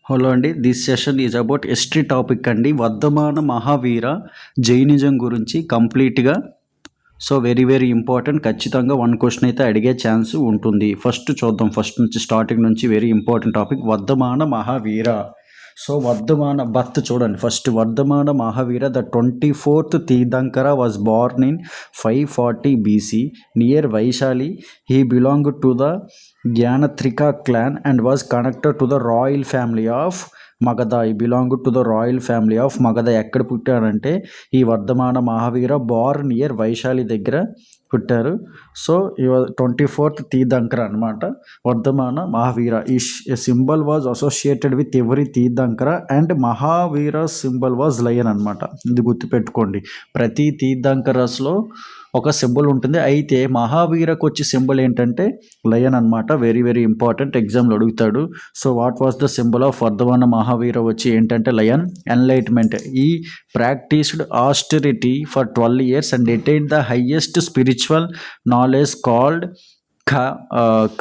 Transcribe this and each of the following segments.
Hello అండి, this session is about history topic అండి. వర్ధమాన Mahavir Jainism గురించి కంప్లీట్గా. So very very important. ఖచ్చితంగా 1 క్వశ్చన్ అయితే అడిగే ఛాన్స్ ఉంటుంది. ఫస్ట్ చూద్దాం, ఫస్ట్ నుంచి స్టార్టింగ్ నుంచి. Very important topic Vardhamana Mahavira. So Vardhamana birth చూడండి. First Vardhamana Mahavira the 24th Tirthankara was born in 540 BC near Vaishali. He belong to the Jnatrika clan and was connected to the royal family of Magadha. He belong to the royal family of Magadha. ఎక్కడ పుట్టారంటే ఈ Vardhamana Mahavir born near Vaishali దగ్గర పుట్టారు. So ఈ 24th Tirthankara అనమాట వర్ధమాన మహావీర. ఈ symbol was associated with every Tirthankara and Mahavir symbol was lion అనమాట. ఇది గుర్తుపెట్టుకోండి. ప్రతి తీర్థంకరస్లో ఒక సింబల్ ఉంటుంది. అయితే మహావీరకు వచ్చే సింబల్ ఏంటంటే లయన్ అనమాట. వెరీ వెరీ ఇంపార్టెంట్, ఎగ్జామ్లో అడుగుతాడు. So what was the symbol of Vardhamana Mahavira వచ్చి ఏంటంటే lion. Enlightenment. He practised austerity for 12 years and attained the highest spiritual knowledge called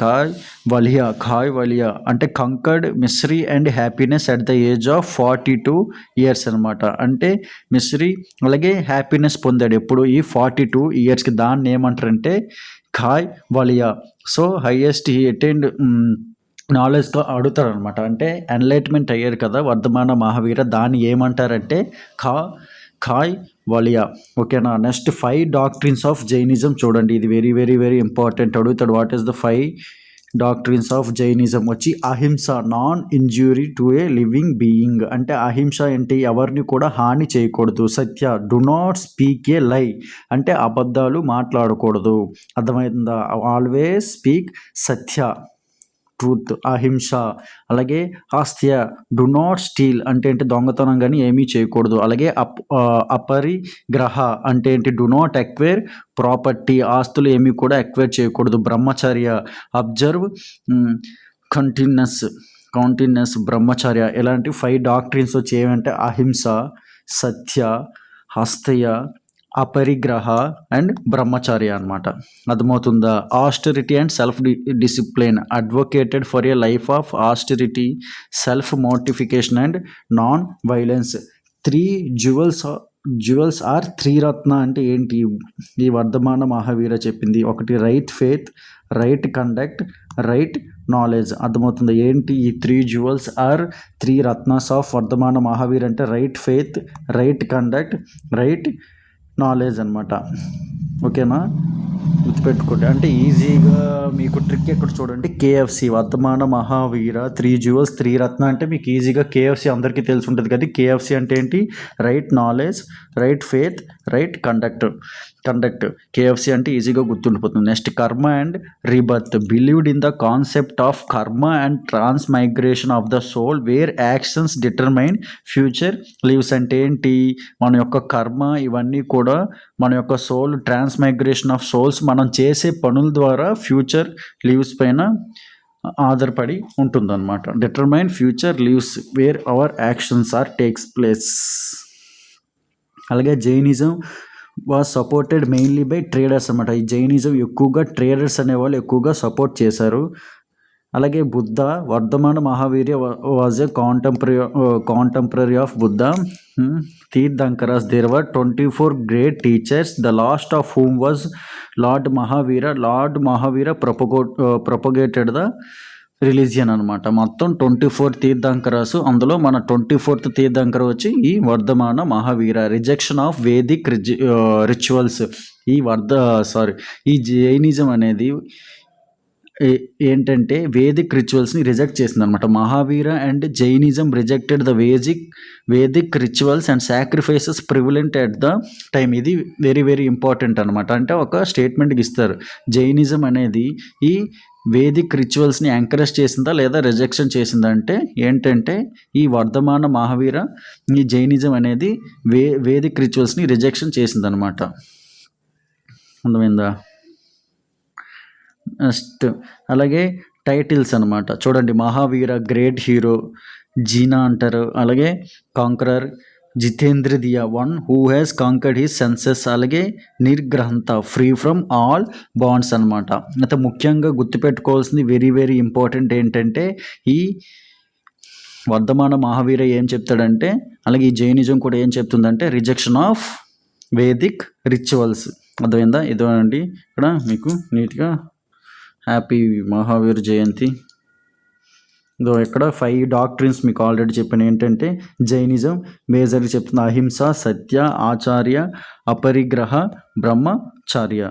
Kaivalya అంటే conquered misery and happiness at the age of 42 years అనమాట. అంటే మిస్రీ అలాగే happiness పొందాడు ఎప్పుడు ఈ 42 yearsకి. దాన్ని ఏమంటారంటే Kaivalya. So highest he attained నాలెడ్జ్తో అడుగుతారు అనమాట. అంటే ఎన్లైట్మెంట్ అయ్యారు కదా వర్ధమాన మహావీర, దాన్ని ఏమంటారంటే ఖాయ్ వలియా. ఓకేనా. నెక్స్ట్ 5 డాక్ట్రిన్స్ ఆఫ్ జైనిజం చూడండి. ఇది వెరీ వెరీ వెరీ ఇంపార్టెంట్. అడుగుతాడు what is the 5 doctrines of Jainism వచ్చి అహింస, non injury to A living being. అంటే అహింస ఏంటి, ఎవరిని కూడా హాని చేయకూడదు. సత్య, డు నాట్ స్పీక్ ఏ లై అంటే అబద్ధాలు మాట్లాడకూడదు. అర్థమైందా. ఆల్వేస్ స్పీక్ సత్య, ట్రూత్, అహింస. అలాగే హాస్య, డు నాట్ స్టీల్ అంటే ఏంటి, దొంగతనం కానీ ఏమీ చేయకూడదు. అలాగే అపరిగ్రహ అంటే ఏంటి, డు నాట్ ఎక్వైర్ ప్రాపర్టీ, ఆస్తులు ఏమీ కూడా ఎక్వైర్ చేయకూడదు. బ్రహ్మచర్య, అబ్జర్వ్ కౌంటిన్యూస్ బ్రహ్మచర్య. ఇలాంటి 5 డాక్ట్రిన్స్ వచ్చి ఏమంటే అహింస, సత్య, హస్తయ, అపరిగ్రహ అండ్ బ్రహ్మచార్య అనమాట. అర్థమవుతుందా. Austerity and self discipline, advocated for a life of austerity, self mortification and non violence. 3 jewels or 3 ratna అంటే ఏంటి ఈ వర్ధమాన మహావీర చెప్పింది. ఒకటి right faith, right conduct, right knowledge. అర్థమవుతుంది. ఏంటి ఈ 3 జ్యువెల్స్ ఆర్ 3 రత్నాస్ ఆఫ్ వర్ధమాన మహావీర్ అంటే right faith, right conduct, right knowledge అనమాట. ఓకేనా, గుర్తుపెట్టుకోండి. అంటే ఈజీగా మీకు ట్రిక్ ఎక్కడ చూడండి, కేఎఫ్సి వర్ధమాన మహావీర 3 జ్యువెల్స్ 3 రత్న అంటే మీకు ఈజీగా కేఎఫ్సి అందరికీ తెలిసి ఉంటుంది కదా. కేఎఫ్సి అంటే ఏంటి, right knowledge, right faith, right conduct. KFC అంటే ఈజీగా గుర్తుండిపోతుంది. Next karma and rebirth, believed in the concept of karma and transmigration of the soul where actions determine future lives. అంటే ఏంటి, మన యొక్క కర్మ ఇవన్నీ కూడా మన యొక్క సోల్, ట్రాన్స్మైగ్రేషన్ ఆఫ్ సోల్స్ మనం చేసే పనుల ద్వారా ఫ్యూచర్ లీవ్స్ పైన ఆధారపడి ఉంటుందన్నమాట. Determine future lives where our actions are takes place. అలాగే Jainism was supported mainly by traders అనమాట. ఈ జైనిజం ఎక్కువగా ట్రేడర్స్ అనేవాళ్ళు ఎక్కువగా సపోర్ట్ చేశారు. అలాగే Buddha, Vardhamana Mahavira was a contemporary of Buddha. Tirthankaras, there were 24 great teachers, the last of whom was Lord Mahavira propagated the religion అనమాట. మొత్తం 24 తీర్థంకరాసు. అందులో మన 24th తీర్థంకర వచ్చి ఈ Vardhamana Mahavir. Rejection of Vedic rituals. ఈ జైనిజం అనేది ఏంటంటే వేదిక్ రిచువల్స్ని రిజెక్ట్ చేసింది అనమాట. Mahavir and Jainism rejected the Vedic rituals and sacrifices prevalent at the time. ఇది వెరీ వెరీ ఇంపార్టెంట్ అనమాట. అంటే ఒక స్టేట్మెంట్కి ఇస్తారు, జైనిజం అనేది ఈ వేదిక్ రిచువల్స్ని ఎంకరేజ్ చేసిందా లేదా రిజెక్షన్ చేసిందా అంటే ఏంటంటే ఈ వర్ధమాన మహావీర ఈ జైనిజం అనేది వేదిక్ రిచువల్స్ని రిజెక్షన్ చేసిందనమాట. అర్థమైందా. నెక్స్ట్ అలాగే టైటిల్స్ అనమాట. చూడండి, మహావీర, గ్రేట్ హీరో, జీనా అంటారు. అలాగే conqueror, Jitendriya, one who has conquered his senses. అలాగే Nirgrantha, free from all bonds అనమాట. అయితే ముఖ్యంగా గుర్తుపెట్టుకోవాల్సింది వెరీ వెరీ ఇంపార్టెంట్ ఏంటంటే ఈ వర్ధమాన మహావీర ఏం చెప్తాడంటే, అలాగే ఈ జైనిజం కూడా ఏం చెప్తుందంటే రిజెక్షన్ ఆఫ్ వేదిక్ రిచువల్స్. అర్థమైందా? ఇదేనండి ఇక్కడ మీకు నీట్గా హ్యాపీ మహావీర్ జయంతి. ఇదో ఇక్కడ 5 డాక్ట్రిన్స్ మీకు ఆల్రెడీ చెప్పాను. ఏంటంటే జైనిజం మేజర్గా చెప్తున్న ahimsa, satya, acharya, aparigraha, brahmacharya.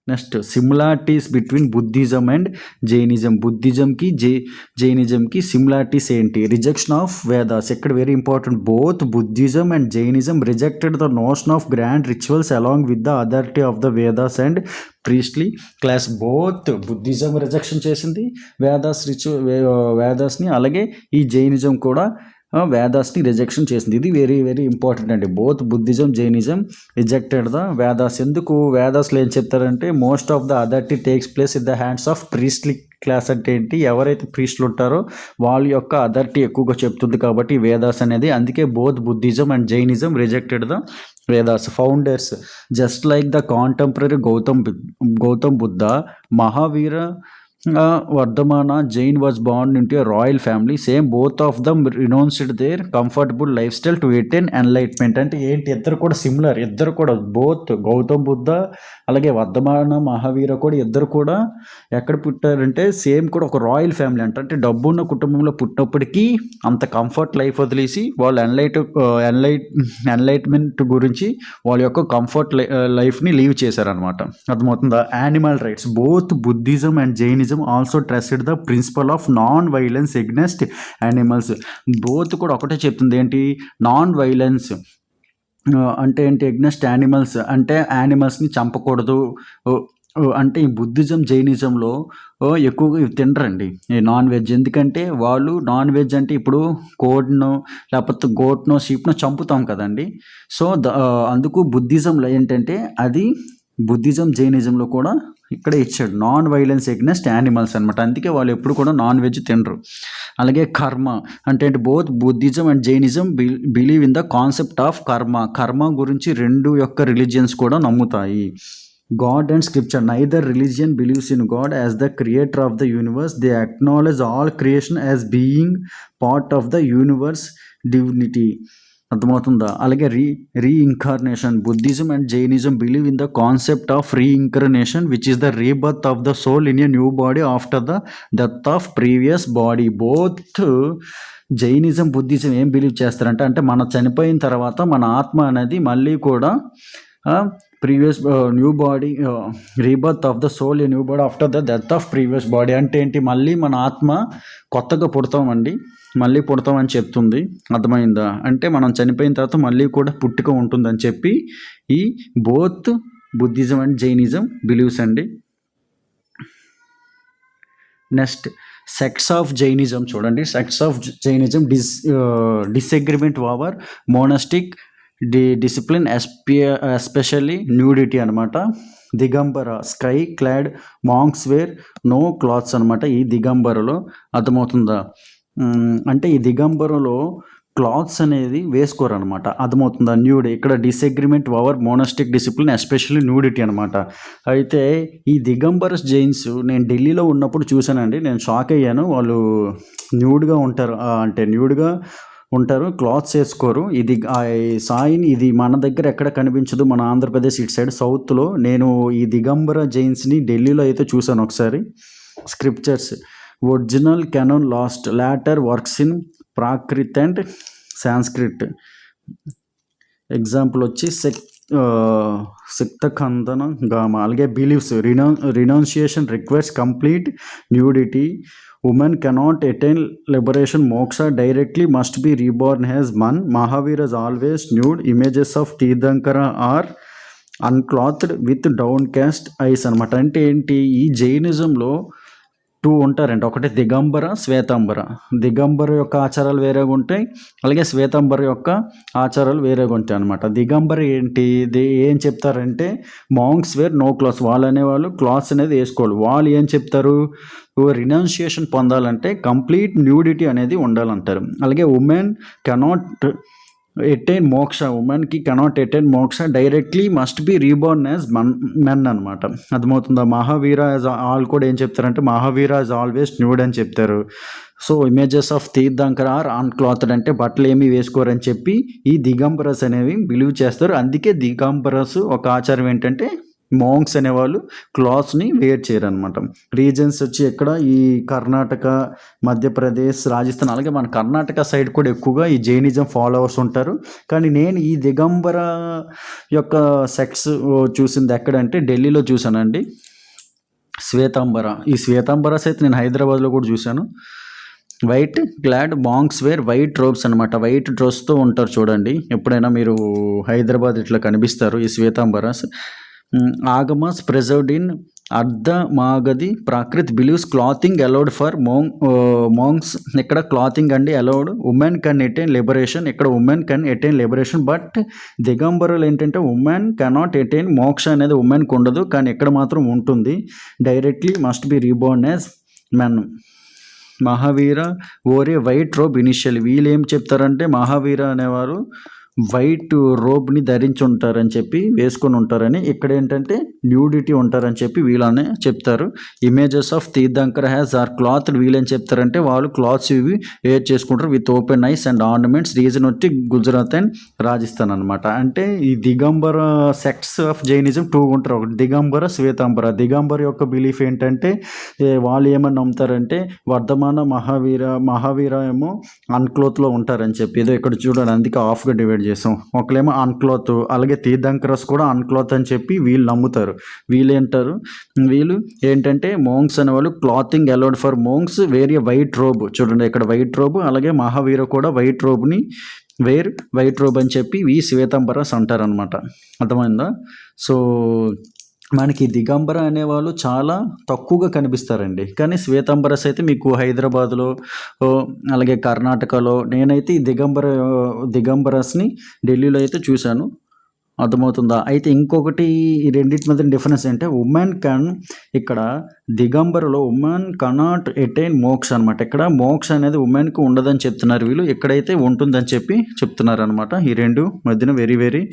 Next similarities between Buddhism and Jainism. బుద్ధిజంకి జైనిజంకి సిమిలారిటీస్ ఏంటి? Rejection of Vedas. ఇక్కడ very important. Both Buddhism and Jainism rejected the notion of grand rituals along with the authority of the Vedas and priestly class. Both Buddhism rejection చేసింది వేదాస్ని, అలాగే ఈ జైనిజం కూడా వేదాస్ని rejection చేసింది. ఇది వెరీ వెరీ ఇంపార్టెంట్ అండి. Both Buddhism Jainism rejected the Vedas. ఎందుకు? వేదాస్లో ఏం చెప్తారంటే most of the authority takes place in the hands of priestly class. అంటే ఏంటి? ఎవరైతే ప్రీస్టులు ఉంటారో వాళ్ళ యొక్క అథారిటీ ఎక్కువగా చెప్తుంది కాబట్టి వేదాస్ అనేది. అందుకే both Buddhism and Jainism rejected the Vedas. Founders just like the contemporary Gautam Buddha, Mahavira Vardhamana Jain was born into a royal family. Same, both of them renounced their comfortable lifestyle to attain enlightenment. అంటే ఏంటి? ఇద్దరు కూడా similar. ఇద్దరు కూడా both Gautam Buddha అలాగే వర్ధమాన మహావీర కూడా ఇద్దరు కూడా ఎక్కడ పుట్టారంటే సేమ్ కూడా ఒక రాయల్ ఫ్యామిలీ అంట. అంటే డబ్బున్న కుటుంబంలో పుట్టినప్పటికీ అంత కంఫర్ట్ లైఫ్ వదిలేసి వాళ్ళు ఎన్లైట్మెంట్ గురించి వాళ్ళ యొక్క కంఫర్ట్ లైఫ్ని లీవ్ చేశారనమాట. అర్థమవుతుందా? Animal rights. Both Buddhism and Jainism also trusted the principle of non violence against animals. Both కూడా ఒకటే చెప్తుంది. ఏంటి? నాన్ వైలెన్స్ అంటే ఏంటి? ఎగ్నెస్ట్ యానిమల్స్ అంటే యానిమల్స్ని చంపకూడదు. అంటే ఈ బుద్ధిజం జైనిజంలో ఎక్కువగా ఇవి తినరండి ఈ నాన్ వెజ్. ఎందుకంటే వాళ్ళు నాన్ వెజ్ అంటే ఇప్పుడు కోడ్నో లేకపోతే గోట్నో షీప్నో చంపుతాం కదండి. సో అందుకు బుద్ధిజంలో ఏంటంటే అది బుద్ధిజం జైనిజంలో కూడా ఇక్కడ ఇచ్చాడు నాన్ వైలెన్స్ ఎగ్నెస్ట్ యానిమల్స్ అనమాట. అందుకే వాళ్ళు ఎప్పుడు కూడా నాన్ వెజ్ తినరు. అలాగే కర్మ అంటే both Buddhism and Jainism believe in the concept of కర్మ. కర్మ గురించి రెండు యొక్క రిలీజియన్స్ కూడా నమ్ముతాయి. God and scripture. Neither religion believes in God as the creator of the universe. They acknowledge all creation as being part of the universe divinity. అర్థమవుతుందా? అలాగే reincarnation. Buddhism and Jainism believe in the concept of reincarnation which is the rebirth of the soul in a new body after the death of previous body. Both Jainism Buddhism ఏం believe చేస్తారంటే అంటే మన చనిపోయిన తర్వాత మన ఆత్మ అనేది మళ్ళీ కూడా previous new body rebirth of the soul a new body after the death of previous body. అంటే ఏంటి? మళ్ళీ మన ఆత్మ కొత్తగా పుడతామండి, మళ్ళీ పుడతామని చెప్తుంది. అర్థమైందా? అంటే మనం చనిపోయిన తర్వాత మళ్ళీ కూడా పుట్టుక ఉంటుందని చెప్పి ఈ both Buddhism and Jainism believes అండి. నెక్స్ట్ సెక్ట్స్ ఆఫ్ జైనిజం చూడండి. Sects of Jainism disagreement over monastic discipline especially nudity అనమాట. Digambara sky clad monks wear no clothes అనమాట. ఈ దిగంబరలో అర్థమవుతుందా? అంటే ఈ దిగంబరలో క్లాత్స్ అనేది వేసుకోరు అనమాట. అర్థమవుతుందా? న్యూడ్ ఇక్కడ disagreement over monastic discipline especially nudity అనమాట. అయితే ఈ దిగంబర జైన్స్ నేను ఢిల్లీలో ఉన్నప్పుడు చూశానండి. నేను షాక్ అయ్యాను. వాళ్ళు న్యూడ్గా ఉంటారు, అంటే న్యూడ్గా ఉంటారు, క్లాత్స్ వేసుకోరు. ఇది సాయిని ఇది మన దగ్గర ఎక్కడ కనిపించదు, మన ఆంధ్రప్రదేశ్ ఇటు సైడ్ సౌత్లో. నేను ఈ దిగంబర జైన్స్ని ఢిల్లీలో అయితే చూశాను ఒకసారి. Scriptures original canon lost later works in Prakrit and Sanskrit. Example వచ్చి సిక్తఖందన గామ. అలాగే believes renunciation requires complete nudity. Women cannot attain liberation moksha directly, must be reborn as man. Mahavira is always nude. Images of Tirthankara are unclothed with downcast eyes అనమాట. అంటే ఏంటి? ఈ జైనిజంలో 2 ఉంటారండి. ఒకటి దిగంబర, శ్వేతాంబర. దిగంబర యొక్క ఆచారాలు వేరేగా ఉంటాయి, అలాగే శ్వేతాంబర యొక్క ఆచారాలు వేరేగా ఉంటాయి అనమాట. దిగంబర ఏంటి? ఏం చెప్తారంటే మాంక్స్ వేర్ నో క్లాత్స్. వాళ్ళు అనేవాళ్ళు క్లాత్స్ అనేది వేసుకోవాలి. వాళ్ళు ఏం చెప్తారు? రినౌన్సియేషన్ పొందాలంటే కంప్లీట్ న్యూడిటీ అనేది ఉండాలంటారు. అలాగే ఉమెన్ కెనాట్ ఎటైన్ మోక్ష, ఉమెన్కి కెనాట్ ఎటైన్ మోక్ష, directly must be reborn as men అనమాట. అర్థమవుతుందా? మహావీర యాజ్ ఆల్ కూడా ఏం చెప్తారంటే మహావీర యాజ్ ఆల్వేస్ న్యూడ్ అని చెప్తారు. So images of tirthankara are unclothed అంటే బట్టలు ఏమీ వేసుకోరని చెప్పి ఈ దిగంబరస్ అనేవి బిలీవ్ చేస్తారు. అందుకే దిగంబరస్ ఒక ఆచారం ఏంటంటే మోంక్స్ అనేవాళ్ళు క్లాత్స్ని వేర్ చేయరు అనమాట. రీజన్స్ వచ్చి ఎక్కడ ఈ కర్ణాటక, మధ్యప్రదేశ్, రాజస్థాన్, అలాగే మన కర్ణాటక సైడ్ కూడా ఎక్కువగా ఈ జైనిజం ఫాలోవర్స్ ఉంటారు. కానీ నేను ఈ దిగంబర యొక్క సెక్స్ చూసింది ఎక్కడంటే ఢిల్లీలో చూశానండి, శ్వేతాంబర. ఈ శ్వేతాంబరస్ అయితే నేను హైదరాబాద్లో కూడా చూశాను. White clad monks wear white robes అనమాట. వైట్ డ్రెస్తో ఉంటారు చూడండి, ఎప్పుడైనా మీరు హైదరాబాద్ ఇట్లా కనిపిస్తారు ఈ శ్వేతాంబరస్. ఆగమస్ preserved in Ardha Magadhi Prakrit believes clothing allowed for monks. ఇక్కడ క్లాతింగ్ అండి allowed. Women can attain liberation, ఇక్కడ women can attain liberation. But దిగంబరులు ఏంటంటే ఉమెన్ కెనాట్ ఎటైన్ మోక్ష అనేది ఉమెన్కి ఉండదు, కానీ ఇక్కడ మాత్రం ఉంటుంది. Directly must be reborn as men. Mahavir ఓరే వైట్ రోబ్ ఇనిషియల్. వీళ్ళు ఏం చెప్తారంటే మహావీర అనేవారు వైట్ రోబ్ని ధరించి ఉంటారని చెప్పి, వేసుకొని ఉంటారని. ఇక్కడ ఏంటంటే న్యూడిటీ ఉంటారని చెప్పి వీళ్ళనే చెప్తారు. Images of Tirthankar has or cloth. వీళ్ళేం చెప్తారంటే వాళ్ళు క్లాత్స్ ఇవి వేర్ చేసుకుంటారు with open eyes and ornaments. Reason వచ్చి గుజరాత్ అండ్ రాజస్థాన్ అనమాట. అంటే ఈ దిగంబర సెక్ట్స్ ఆఫ్ జైనిజం 2 ఉంటారు, ఒకటి దిగంబర, శ్వేతాంబర. దిగంబర యొక్క బిలీఫ్ ఏంటంటే వాళ్ళు ఏమని నమ్ముతారంటే వర్ధమాన మహావీర ఏమో అన్క్లోత్లో ఉంటారని చెప్పి. ఏదో ఇక్కడ చూడండి, అందుకే హాఫ్గా డివైడ్ చేసాం. ఒకళ్ళేమో అన్క్లాత్, అలాగే తీర్థంకరస్ కూడా అన్క్లాత్ అని చెప్పి వీళ్ళు నమ్ముతారు. వీళ్ళు ఏంటంటే మోంక్స్ అనేవాళ్ళు clothing allowed for monks wear a white robe. చూడండి ఇక్కడ వైట్ రోబ్, అలాగే మహావీర కూడా వైట్ రోబ్ని వైట్ రోబ్ అని చెప్పి ఈ శ్వేతాంబరస్ అంటారనమాట. అర్థమైందా? సో మనకి దిగంబర అనేవాళ్ళు చాలా తక్కువగా కనిపిస్తారండి, కానీ శ్వేతాంబరస్ అయితే మీకు హైదరాబాద్లో, అలాగే కర్ణాటకలో. నేనైతే ఈ దిగంబరస్ని ఢిల్లీలో అయితే చూశాను. అర్థమవుతుందా? అయితే ఇంకొకటి ఈ రెండింటి మధ్య డిఫరెన్స్ అంటే ఉమెన్ కెన్, ఇక్కడ దిగంబరలో ఉమెన్ కెనాట్ ఎటైన్ మోక్ష అనమాట. ఇక్కడ మోక్ష అనేది ఉమెన్కి ఉండదని చెప్తున్నారు వీళ్ళు, ఎక్కడైతే ఉంటుందని చెప్పి చెప్తున్నారు అనమాట. ఈ రెండు మధ్యన very very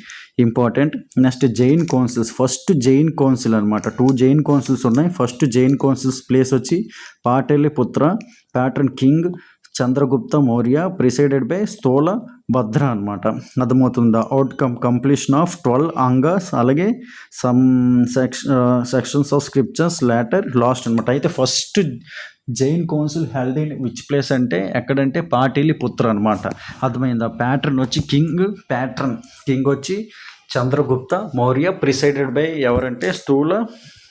important. Next Jain councils. First Jain council అనమాట. 2 జైన్ కౌన్సిల్స్ ఉన్నాయి. ఫస్ట్ జైన్ కౌన్సిల్స్ ప్లేస్ వచ్చి Pataliputra, pattern king Chandragupta Maurya, presided by స్థూల భద్ర అనమాట. అర్థమవుతుందా? అవుట్కమ్ కంప్లీషన్ ఆఫ్ 12 అంగాస్, అలాగే some sections of scriptures later lost అనమాట. అయితే first Jain council held in which place అంటే ఎక్కడంటే పాటలిపుత్ర అనమాట. అర్థమైందా? ప్యాట్రన్ వచ్చి కింగ్ వచ్చి చంద్రగుప్త మౌర్య, ప్రిసైడెడ్ బై ఎవరంటే స్థూల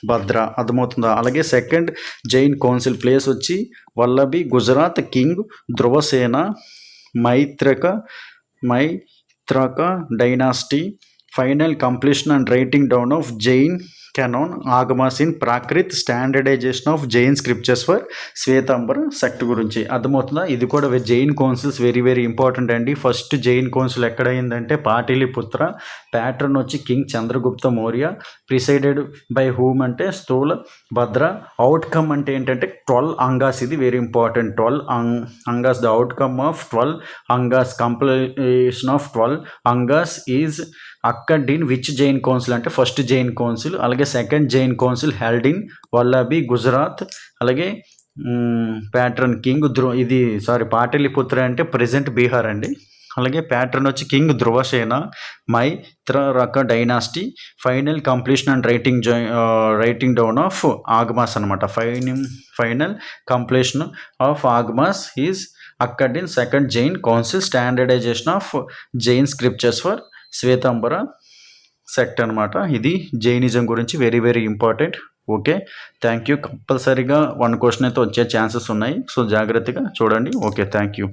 భద్ర. అర్థమవుతుందా? అలాగే సెకండ్ జైన్ కౌన్సిల్ ప్లేస్ వచ్చి Vallabhi, Gujarat, king Dhruvasena, Maitraka dynasty. Final completion and writing down of Jain canon Agamas in Prakrit, standardization of Jain scriptures for Shvetambara sect గురించి. అర్థమవుతుందా? ఇది కూడా Jain councils very very important అండి. ఫస్ట్ జైన్ కౌన్సిల్ ఎక్కడైందంటే పాటలిపుత్ర, ప్యాట్రన్ వచ్చి king Chandragupta Maurya, presided by whom అంటే స్థూల భద్ర. అవుట్కమ్ అంటే ఏంటంటే 12 అంగాస్. ఇది very important. 12 Angas. The outcome of 12 Angas, completion of 12 Angas is occurred in which Jain council అంటే ఫస్ట్ జైన్ కౌన్సిల్. అలాగే second Jain council held in Vallabhi, Gujarat, అలాగే ప్యాట్రన్ కింగ్ పాటలిపుత్ర అంటే ప్రెజెంట్ బీహార్ అండి. అలాగే ప్యాట్రన్ వచ్చి king Dhruvasena, Maitraka dynasty. Final completion and writing down of Agamas అనమాట. Final completion of Agamas is occurred in second Jain council, standardization of Jain scriptures for Shvetambara sect అనమాట. ఇది జైనిజం గురించి very very important. Okay, thank you. కంపల్సరీగా 1 question అయితే వచ్చే ఛాన్సెస్ ఉన్నాయి, సో జాగ్రత్తగా చూడండి. Okay, thank you.